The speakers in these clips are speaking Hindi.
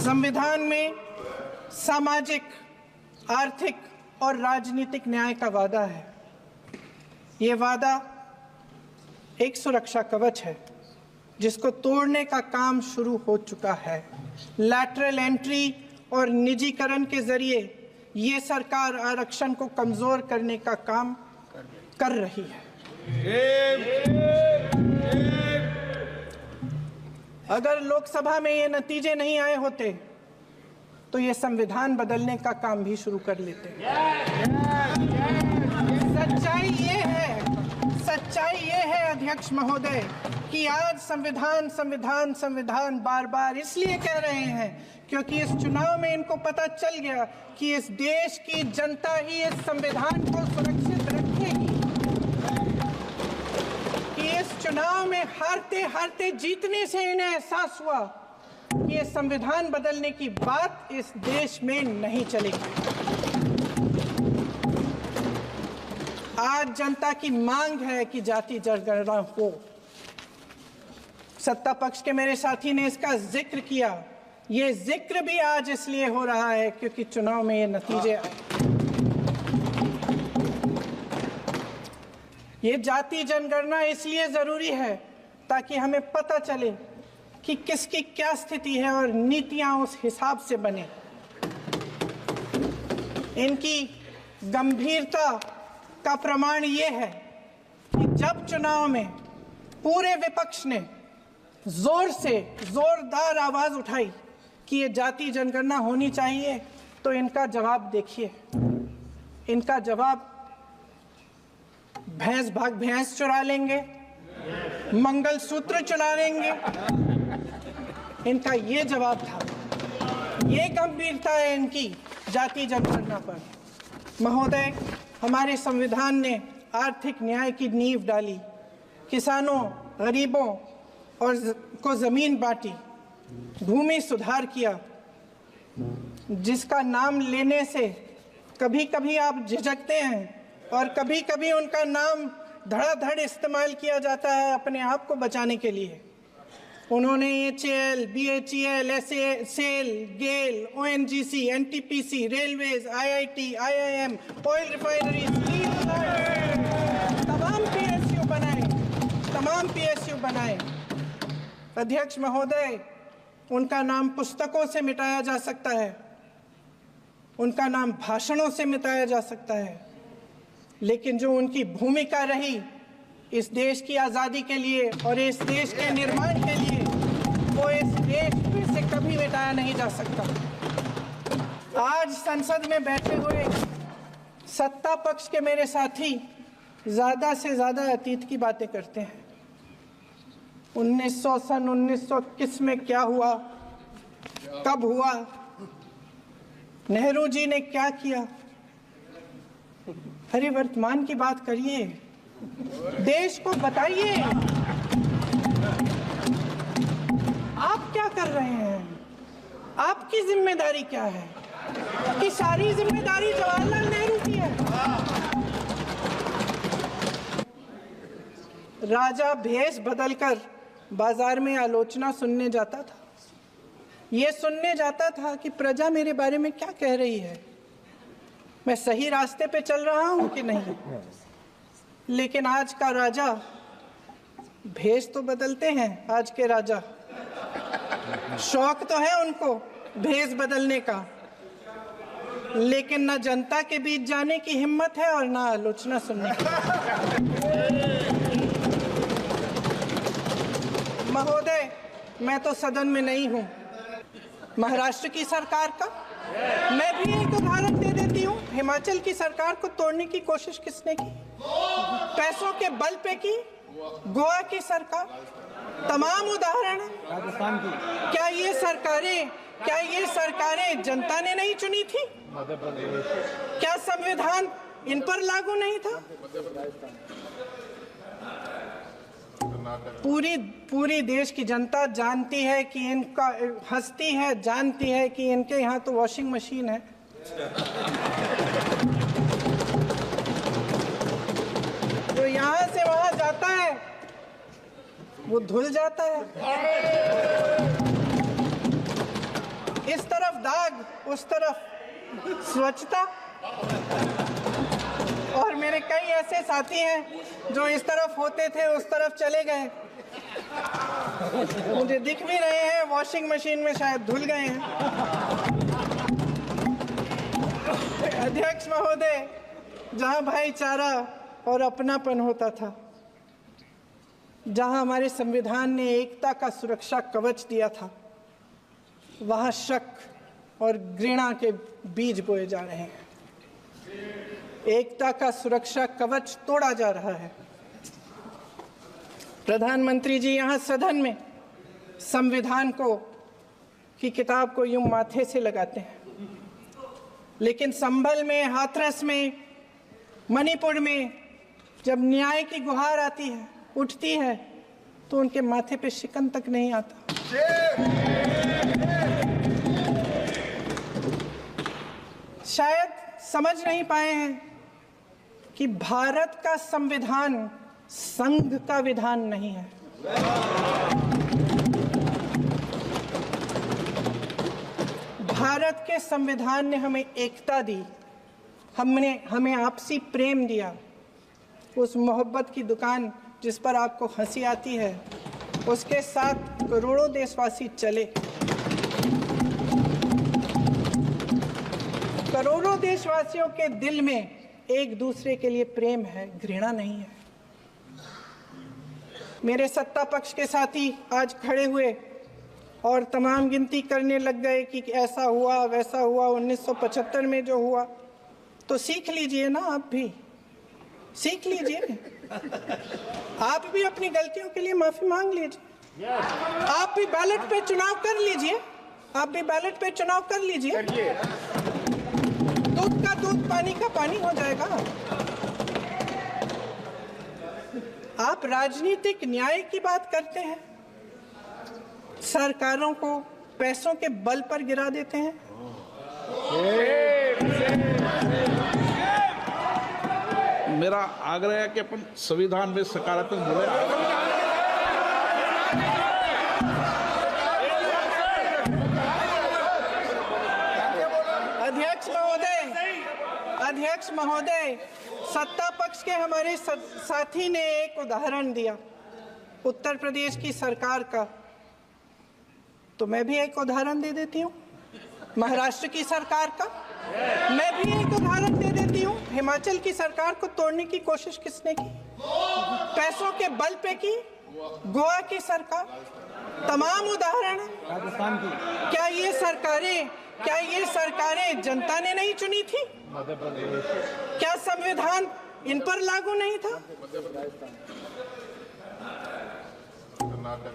संविधान में सामाजिक, आर्थिक और राजनीतिक न्याय का वादा है। ये वादा एक सुरक्षा कवच है जिसको तोड़ने का काम शुरू हो चुका है। लैटरल एंट्री और निजीकरण के जरिए ये सरकार आरक्षण को कमजोर करने का काम कर रही है। अगर लोकसभा में ये नतीजे नहीं आए होते तो ये संविधान बदलने का काम भी शुरू कर लेते। सच्चाई ये है अध्यक्ष महोदय कि आज संविधान बार बार इसलिए कह रहे हैं क्योंकि इस चुनाव में इनको पता चल गया कि इस देश की जनता ही इस संविधान को सुरक्षित रखेगी, कि इस चुनाव में हारते हारते जीतने से इन्हें एहसास हुआ कि ये संविधान बदलने की बात इस देश में नहीं चलेगी। आज जनता की मांग है कि जाति जनगणना हो। सत्ता पक्ष के मेरे साथी ने इसका जिक्र किया। ये जिक्र भी आज इसलिए हो रहा है क्योंकि चुनाव में ये नतीजे आए। ये जाति जनगणना इसलिए जरूरी है ताकि हमें पता चले कि किसकी क्या स्थिति है और नीतियां उस हिसाब से बने। इनकी गंभीरता का प्रमाण ये है कि जब चुनाव में पूरे विपक्ष ने जोरदार आवाज उठाई कि ये जाति जनगणना होनी चाहिए, तो इनका जवाब देखिए। इनका जवाब भैंस भाग भैंस चुरा लेंगे, मंगलसूत्र चुरा लेंगे, इनका ये जवाब था। ये गंभीरता है इनकी जाति जनगणना पर। महोदय, हमारे संविधान ने आर्थिक न्याय की नींव डाली, किसानों, गरीबों और को जमीन बांटी, भूमि सुधार किया, जिसका नाम लेने से कभी कभी आप झिझकते हैं और कभी कभी उनका नाम धड़ाधड़ इस्तेमाल किया जाता है अपने आप को बचाने के लिए। उन्होंने HAL, BHEL, SAIL, GAIL, ONGC, NTPC, railways, IIT, IIM, oil refinery, तमाम PSU बनाए। अध्यक्ष महोदय, उनका नाम पुस्तकों से मिटाया जा सकता है, उनका नाम भाषणों से मिटाया जा सकता है, लेकिन जो उनकी भूमिका रही इस देश की आज़ादी के लिए और इस देश के निर्माण के लिए, वो इस देश में से कभी मिटाया नहीं जा सकता। आज संसद में बैठे हुए सत्ता पक्ष के मेरे साथी ज़्यादा से ज़्यादा अतीत की बातें करते हैं। 1921 में क्या हुआ, कब हुआ, नेहरू जी ने क्या किया। अरे वर्तमान की बात करिए, देश को बताइए आप क्या कर रहे हैं, आपकी जिम्मेदारी क्या है। कि सारी जिम्मेदारी जवाहरलाल नेहरू की है। राजा भेष बदलकर बाजार में आलोचना सुनने जाता था। ये सुनने जाता था कि प्रजा मेरे बारे में क्या कह रही है, मैं सही रास्ते पे चल रहा हूं कि नहीं। लेकिन आज का राजा, भेष तो बदलते हैं आज के राजा, शौक तो है उनको भेष बदलने का, लेकिन ना जनता के बीच जाने की हिम्मत है और ना आलोचना सुनने की। महोदय, मैं तो सदन में नहीं हूं। महाराष्ट्र की सरकार का मैं भी एक उदाहरण दे देती हूँ। हिमाचल की सरकार को तोड़ने की कोशिश किसने की? पैसों के बल पे की। गोवा की सरकार, तमाम उदाहरण है। राजस्थान की क्या ये सरकारें जनता ने नहीं चुनी थी? क्या संविधान इन पर लागू नहीं था? पूरी देश की जनता जानती है कि इनका, हंसती है, जानती है कि इनके यहाँ तो वॉशिंग मशीन है। जो यहाँ से वहां जाता है वो धुल जाता है। इस दाग, उस तरफ स्वच्छता। और मेरे कई ऐसे साथी हैं जो इस तरफ होते थे उस तरफ चले गए, मुझे दिख भी रहे हैं, वॉशिंग मशीन में शायद धुल गए हैं। अध्यक्ष महोदय, जहां भाईचारा और अपनापन होता था, जहां हमारे संविधान ने एकता का सुरक्षा कवच दिया था, वहां शक और घृणा के बीज बोए जा रहे हैं। एकता का सुरक्षा कवच तोड़ा जा रहा है। प्रधानमंत्री जी यहाँ सदन में संविधान की किताब को यूं माथे से लगाते हैं, लेकिन संभल में, हाथरस में, मणिपुर में जब न्याय की गुहार आती है, उठती है, तो उनके माथे पे शिकन तक नहीं आता। शायद समझ नहीं पाए हैं कि भारत का संविधान संघ का विधान नहीं है। भारत के संविधान ने हमें एकता दी, हमें आपसी प्रेम दिया। उस मोहब्बत की दुकान जिस पर आपको हंसी आती है, उसके साथ करोड़ों देशवासी चले। करोड़ों देशवासियों के दिल में एक दूसरे के लिए प्रेम है, घृणा नहीं है। मेरे सत्ता पक्ष के साथी आज खड़े हुए और तमाम गिनती करने लग गए कि ऐसा हुआ, वैसा हुआ, 1975 में जो हुआ। तो सीख लीजिए ना, आप भी सीख लीजिए। आप भी अपनी गलतियों के लिए माफी मांग लीजिए। आप भी बैलेट पे चुनाव कर लीजिए। आप भी बैलेट पे चुनाव कर लीजिए। दूध का दूध, पानी का पानी हो जाएगा। आप राजनीतिक न्याय की बात करते हैं, सरकारों को पैसों के बल पर गिरा देते हैं। मेरा आग्रह है कि अपन संविधान में सकारात्मक बोले। अध्यक्ष महोदय, सत्ता पक्ष के हमारे साथी ने एक उदाहरण दिया उत्तर प्रदेश की सरकार का, तो मैं भी एक उदाहरण दे देती हूँ महाराष्ट्र की सरकार का। मैं भी एक उदाहरण दे देती हूँ हिमाचल की सरकार को तोड़ने की कोशिश किसने की, पैसों के बल पे की, गोवा की सरकार। तमाम उदाहरण राजस्थान की। क्या ये सरकारें जनता ने नहीं चुनी थी? क्या संविधान इन पर लागू नहीं था?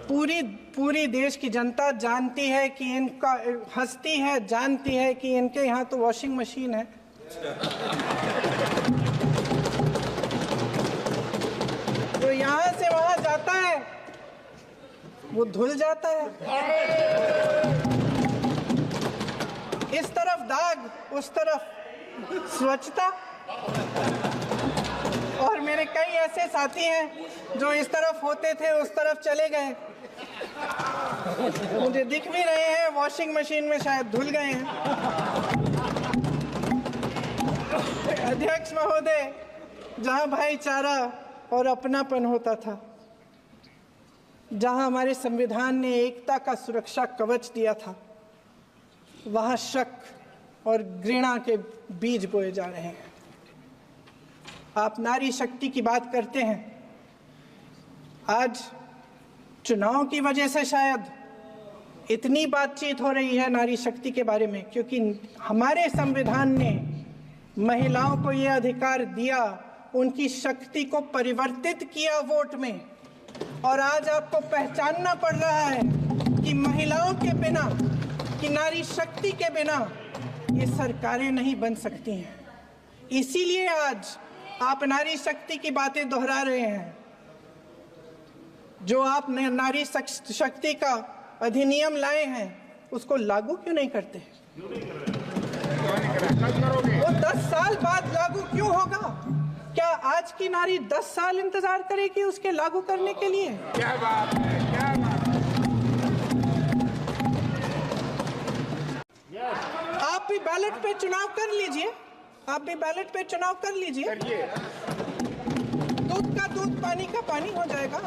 पूरी देश की जनता जानती है कि इनका, हंसती है, जानती है कि इनके यहाँ तो वॉशिंग मशीन है। तो यहाँ से वहां जाता है, वो धुल जाता है। इस तरफ दाग, उस तरफ स्वच्छता। और मेरे कई ऐसे साथी हैं जो इस तरफ होते थे उस तरफ चले गए, मुझे दिख भी रहे हैं, वॉशिंग मशीन में शायद धुल गए हैं। अध्यक्ष महोदय, जहां भाईचारा और अपनापन होता था, जहां हमारे संविधान ने एकता का सुरक्षा कवच दिया था, वहां शक और घृणा के बीज बोए जा रहे हैं। आप नारी शक्ति की बात करते हैं। आज चुनाव की वजह से शायद इतनी बातचीत हो रही है नारी शक्ति के बारे में, क्योंकि हमारे संविधान ने महिलाओं को यह अधिकार दिया, उनकी शक्ति को परिवर्तित किया वोट में। और आज आपको पहचानना पड़ रहा है कि महिलाओं के बिना, कि नारी शक्ति के बिना ये सरकारें नहीं बन सकती हैं। इसीलिए आज आप नारी शक्ति की बातें दोहरा रहे हैं। जो आप नारी शक्ति का अधिनियम लाए हैं, उसको लागू क्यों नहीं करते? वो 10 साल बाद लागू क्यों होगा? क्या आज की नारी 10 साल इंतजार करेगी उसके लागू करने के लिए? क्या बात है, क्या बात है। आप भी बैलेट पे चुनाव कर लीजिए, आप भी बैलेट पे चुनाव कर लीजिए, दूध का दूध पानी का पानी हो जाएगा।